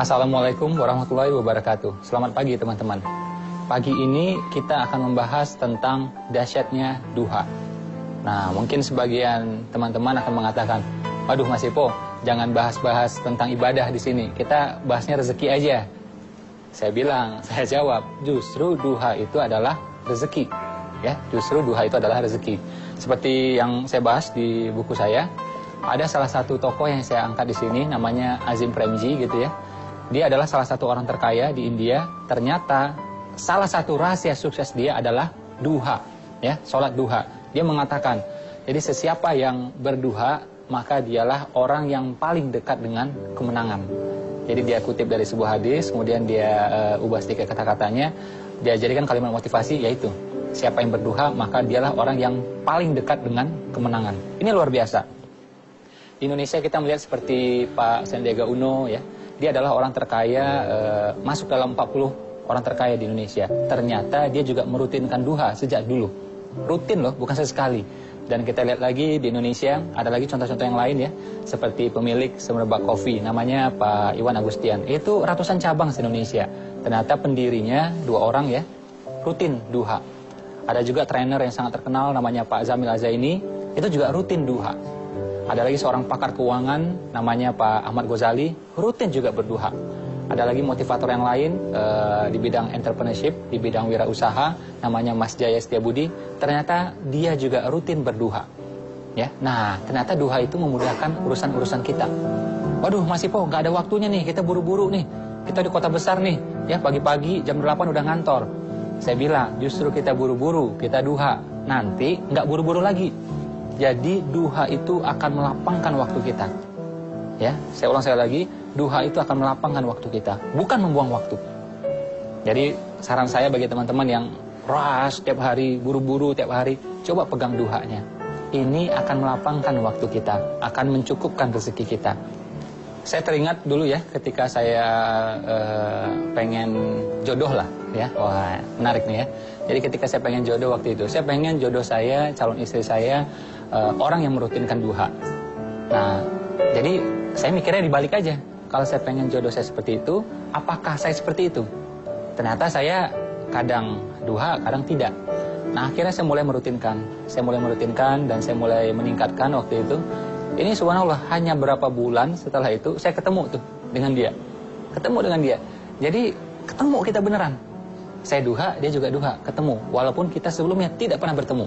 Assalamualaikum warahmatullahi wabarakatuh. Selamat pagi teman-teman. Pagi ini kita akan membahas tentang dahsyatnya duha. Nah, mungkin sebagian teman-teman akan mengatakan, waduh Mas Ipo, jangan bahas-bahas tentang ibadah di sini. Kita bahasnya rezeki aja. Saya jawab, justru duha itu adalah rezeki. Ya, justru duha itu adalah rezeki. Seperti yang saya bahas di buku saya, ada salah satu tokoh yang saya angkat di sini, namanya Azim Premji gitu ya. Dia adalah salah satu orang terkaya di India. Ternyata salah satu rahasia sukses dia adalah duha, ya, sholat duha. Dia mengatakan, jadi sesiapa yang berduha, maka dialah orang yang paling dekat dengan kemenangan. Jadi dia kutip dari sebuah hadis, kemudian dia ubah sedikit kata-katanya, dia jadikan kalimat motivasi, yaitu siapa yang berduha, maka dialah orang yang paling dekat dengan kemenangan. Ini luar biasa. Di Indonesia kita melihat seperti Pak Sandiaga Uno, ya. Dia adalah orang terkaya, masuk dalam 40 orang terkaya di Indonesia. Ternyata dia juga merutinkan duha sejak dulu. Rutin loh, bukan sesekali. Dan kita lihat lagi di Indonesia, ada lagi contoh-contoh yang lain ya. Seperti pemilik Semerbak Coffee, namanya Pak Iwan Agustian. Itu ratusan cabang di Indonesia. Ternyata pendirinya 2 orang ya, rutin duha. Ada juga trainer yang sangat terkenal, namanya Pak Zamil Azaini. Itu juga rutin duha. Ada lagi seorang pakar keuangan, namanya Pak Ahmad Ghazali, rutin juga berduha. Ada lagi motivator yang lain di bidang entrepreneurship, di bidang wirausaha, namanya Mas Jaya Setiabudi. Ternyata dia juga rutin berduha. Ya, nah ternyata duha itu memudahkan urusan-urusan kita. Waduh Mas Ipo, nggak ada waktunya nih, kita buru-buru nih. Kita di kota besar nih, ya pagi-pagi jam 8 udah ngantor. Saya bilang, justru kita buru-buru, kita duha. Nanti nggak buru-buru lagi. Jadi duha itu akan melapangkan waktu kita. Ya, saya ulang sekali lagi, duha itu akan melapangkan waktu kita, bukan membuang waktu. Jadi saran saya bagi teman-teman yang rush tiap hari, buru-buru tiap hari, coba pegang duhanya. Ini akan melapangkan waktu kita, akan mencukupkan rezeki kita. Saya teringat dulu ya, ketika saya pengen jodoh lah, ya, wah menarik nih ya. Jadi ketika saya pengen jodoh waktu itu, saya pengen jodoh saya, calon istri saya, orang yang merutinkan duha. Nah, jadi saya mikirnya dibalik aja. Kalau saya pengen jodoh saya seperti itu, apakah saya seperti itu? Ternyata saya kadang duha, kadang tidak. Nah, akhirnya saya mulai merutinkan. Dan saya mulai meningkatkan waktu itu. Ini subhanallah, hanya berapa bulan setelah itu, saya ketemu tuh dengan dia. Jadi, ketemu kita beneran. Saya duha, dia juga duha, ketemu. Walaupun kita sebelumnya tidak pernah bertemu.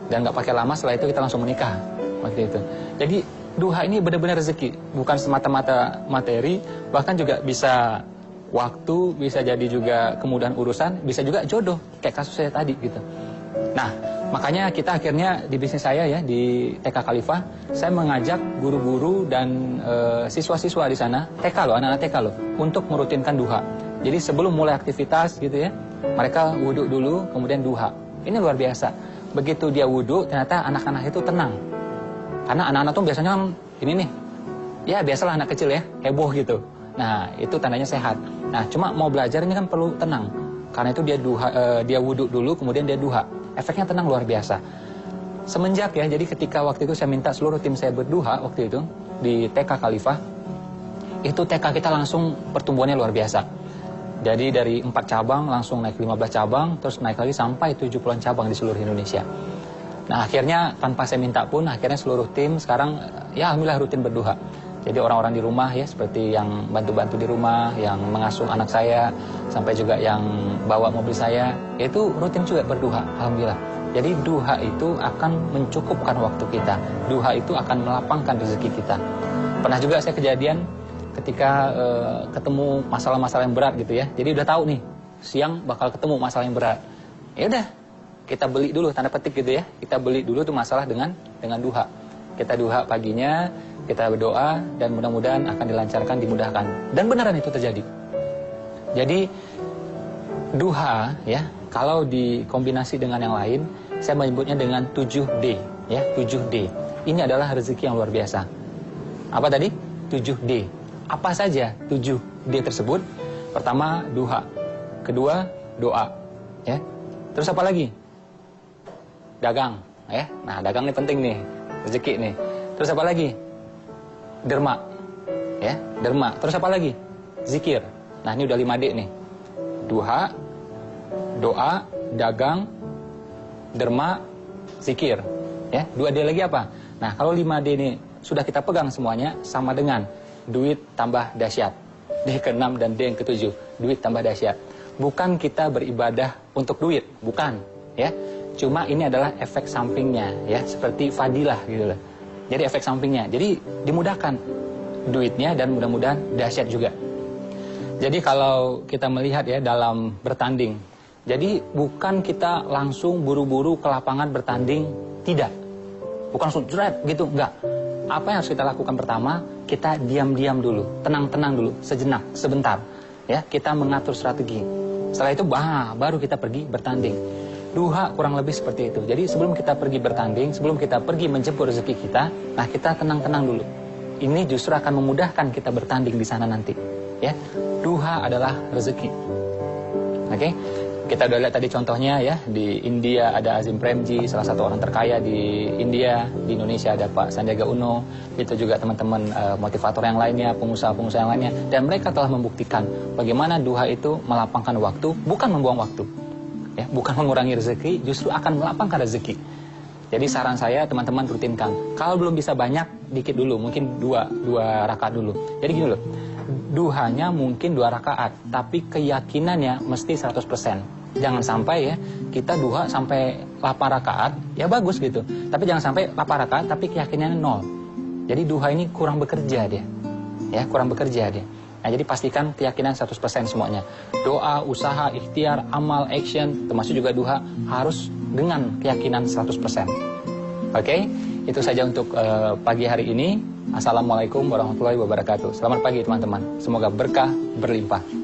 Dan nggak pakai lama, setelah itu kita langsung menikah waktu itu. Jadi duha ini benar-benar rezeki, bukan semata-mata materi, bahkan juga bisa waktu, bisa jadi juga kemudahan urusan, bisa juga jodoh, kayak kasus saya tadi gitu. Nah, makanya kita akhirnya di bisnis saya ya, di TK Khalifah, saya mengajak guru-guru dan siswa-siswa di sana, TK loh, anak-anak TK loh, untuk merutinkan duha. Jadi sebelum mulai aktivitas gitu ya, mereka wudhu dulu, kemudian duha. Ini luar biasa. Begitu dia wudhu, ternyata anak-anak itu tenang. Karena anak-anak tuh biasanya ini nih, ya biasalah anak kecil ya, heboh gitu. Nah, itu tandanya sehat. Nah, cuma mau belajar ini kan perlu tenang. Karena itu dia wudhu dulu, kemudian dia duha. Efeknya tenang luar biasa. Semenjak ya, jadi ketika waktu itu saya minta seluruh tim saya berduha waktu itu di TK Khalifah, itu TK kita langsung pertumbuhannya luar biasa. Jadi dari 4 cabang langsung naik 15 cabang, terus naik lagi sampai 70-an cabang di seluruh Indonesia. Nah, akhirnya tanpa saya minta pun, akhirnya seluruh tim sekarang ya alhamdulillah rutin berduha. Jadi orang-orang di rumah ya, seperti yang bantu-bantu di rumah, yang mengasuh anak saya, sampai juga yang bawa mobil saya, itu rutin juga berduha, alhamdulillah. Jadi duha itu akan mencukupkan waktu kita. Duha itu akan melapangkan rezeki kita. Pernah juga saya kejadian ketika ketemu masalah-masalah yang berat gitu ya. Jadi udah tahu nih, siang bakal ketemu masalah yang berat. Ya udah, kita beli dulu, tanda petik gitu ya. Kita beli dulu tuh masalah dengan duha. Kita duha paginya, kita berdoa, dan mudah-mudahan akan dilancarkan, dimudahkan. Dan beneran itu terjadi. Jadi duha ya, kalau dikombinasi dengan yang lain, saya menyebutnya dengan 7D ya, 7D. Ini adalah rezeki yang luar biasa. Apa tadi? 7D. Apa saja 7D tersebut? Pertama, duha. Kedua, doa. Ya. Terus apa lagi? Dagang. Ya. Nah, dagang ini penting nih. Rezeki nih. Terus apa lagi? Derma. Ya, derma. Terus apa lagi? zikir. Nah, ini udah 5D nih. Duha, doa, dagang, derma, zikir. Ya, 2D lagi apa? Nah, kalau 5D ini sudah kita pegang semuanya, sama dengan duit tambah dahsyat. D ke-6 dan D yang ke-7, duit tambah dahsyat. Bukan kita beribadah untuk duit, bukan, ya. Cuma ini adalah efek sampingnya, ya, seperti fadilah gitu loh. Jadi efek sampingnya. Jadi dimudahkan duitnya dan mudah-mudahan dahsyat juga. Jadi kalau kita melihat ya dalam bertanding, jadi bukan kita langsung buru-buru ke lapangan bertanding, tidak. Bukan langsung jeret gitu, enggak. Apa yang harus kita lakukan pertama, kita diam-diam dulu, tenang-tenang dulu, sejenak, sebentar. Ya, kita mengatur strategi. Setelah itu baru kita pergi bertanding. Duha kurang lebih seperti itu. Jadi sebelum kita pergi bertanding, sebelum kita pergi menjemput rezeki kita, nah kita tenang-tenang dulu. Ini justru akan memudahkan kita bertanding di sana nanti. Ya, duha adalah rezeki. Oke, kita udah lihat tadi contohnya ya, di India ada Azim Premji, salah satu orang terkaya di India. Di Indonesia ada Pak Sandiaga Uno, itu juga teman-teman motivator yang lainnya, pengusaha-pengusaha yang lainnya, dan mereka telah membuktikan bagaimana duha itu melapangkan waktu, bukan membuang waktu, ya, bukan mengurangi rezeki, justru akan melapangkan rezeki. Jadi saran saya teman-teman rutinkan. Kalau belum bisa banyak, dikit dulu, mungkin dua rakaat dulu. Jadi gini loh, duhanya mungkin 2 rakaat, tapi keyakinannya mesti 100%. Jangan sampai ya, kita duha sampai 8 rakaat, ya bagus gitu. Tapi jangan sampai 8 rakaat, tapi keyakinannya 0. Jadi duha ini kurang bekerja dia. Ya, kurang bekerja dia. Nah, jadi pastikan keyakinan 100% semuanya. Doa, usaha, ikhtiar, amal, action, termasuk juga duha, harus dengan keyakinan 100%. Oke, itu saja untuk pagi hari ini. Assalamualaikum warahmatullahi wabarakatuh. Selamat pagi teman-teman. Semoga berkah berlimpah.